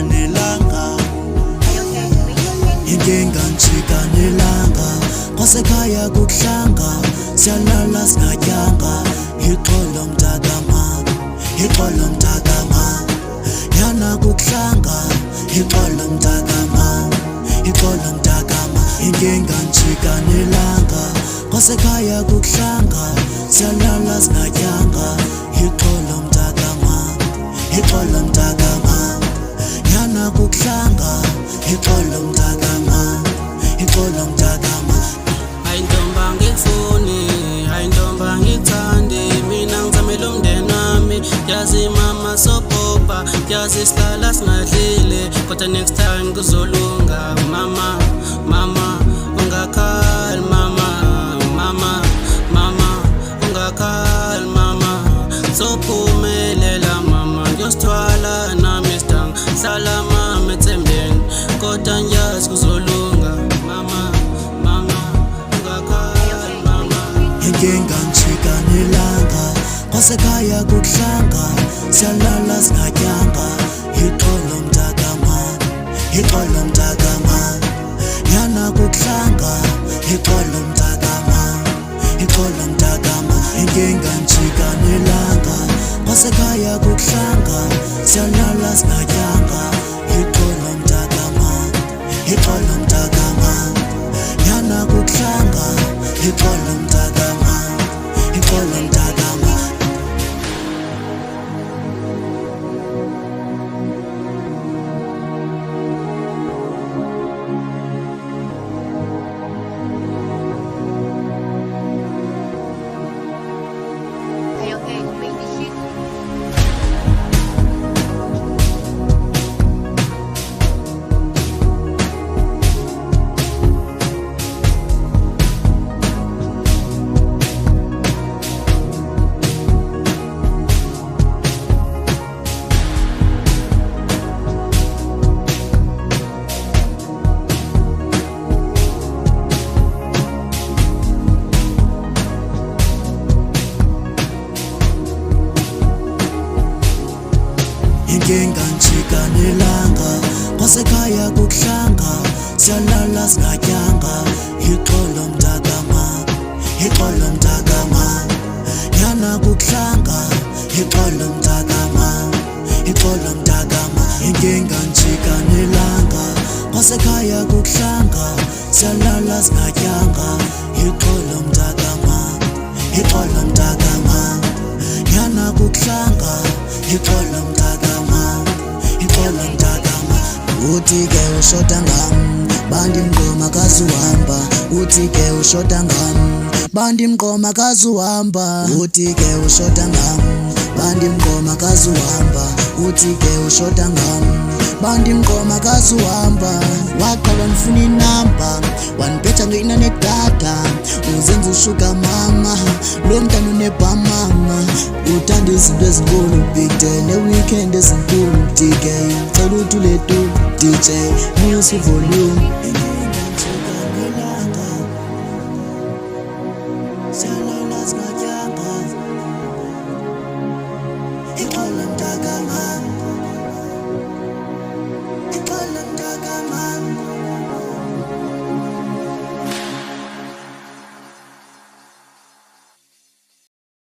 nelanga, inkinga njika nelanga. Kwasekhaya kukuhlanga, siyalala singatyanga. Ixolo mntakama, ixolo mntakama. Yana kukuhlanga, ixolo mntakama, ixolo mntakama. Inkinga njika nelanga. Kwasekhaya kukuhlanga, siyalala singatyanga. Ixolo mntakama, ixolo mntakama. Yana kukuhlanga, ixolo mntakama, ixolo mntakama. Hayi ntomba ngikufuni, hayi ntomba ngikuthande. Mina ngizamele umndeni wami, yazi mama sopopa, yazi sihlala singadlile, kodwa next time kuzolunga. Mama, mama, ungakhali mama, mama, mama, ungakhali mama. Sophumelela mama, ngiyosithwala nami isidanga. Hlala mama ethembeni, kodwa ngiyazi kuzolunga. Mama, mama, ungakhali mama. Inkinga njika nelanga. Kwasekhaya kukuhlanga, siyalala singatyanga. Ixolo mntakama, ixolo mntakama. Yana kukuhlanga, ixolo mntakama, ixolo mntakama. Inkinga njika nelanga. Kwasekhaya kukuhlanga, siyalala singatyanga. Ixolo mntakama, ixolo mntakama. Yana kukuhlanga, ixolo mntakama, ixolo mntakama. Inkinga njika nelanga. Kwasekhaya kukuhlanga, siyalala singatyanga. Ixolo mntakama, ixolo mntakama. Yana kukuhlanga, ixolo mntakama, ixolo mntakama. Inkinga njika nelanga. Kwasekhaya kukuhlanga, siyalala singatyanga. Ixolo mntakama, ixolo mntakama. Yana kukuhlanga, ixolo mntakama, ixolo mntakama. Uthi ke ushoda ngam, bandimgqoma kazuhamba. Uthi ke ushoda ngam, bandimgqoma kazuhamba. Uthi ke ushoda ngam, bandimgqoma kazuhamba. Uthi ke ushoda ngam, bandimgqoma kazuhamba. Waqala ndifuna inamba, waniphetha nge-internetdata. Uzenza ushuka mama, lo mntana unebhamama. Uthanda izinto ezinkulu, big day ne-weekend ezinkulu. DK cela uthule tu, DJ music volume.